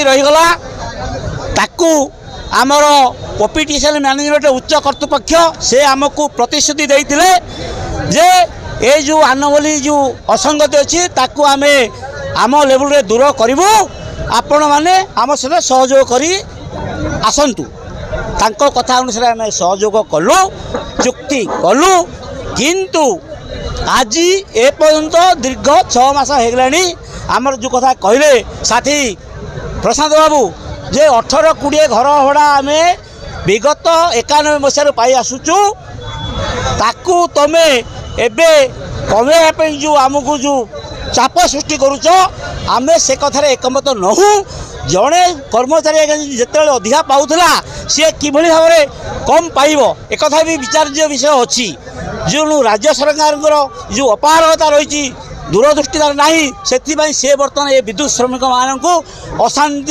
रहीगला ताकू आमर पपिटिशन मैनेजमेंट उच्च कर्तृपक्ष से आमको प्रतिश्रुति देते जे ये जो आनवली जो असंगति अच्छी ताकू आम आम लेवल रे दूर करूँ आपण मैंने आम सहित सहयोग करी आसतु तांको कथा अनुसार आम सहयोग कलु चुक्ति कलु किंतु आज ए पर्यंत दीर्घ 6 मास होगलानी आमर जो कथा कहले साथी प्रशांत बाबू जे 18-20 घर भड़ा आम विगत 91 मसीह पाई आसुचु ताकू तमे एबे कमे जो आमको जो चाप सृष्टि करुच आम से कथार एकमत नहु जड़े कर्मचारी जिते अधिका पाऊला सी कि भाव में कम पाइब एक भी विचार्य विषय अच्छी जो राज्य सरकार जो अपारगता रही दूरदृष्टि ना से बर्तमान ये विद्युत श्रमिक मानक अशांति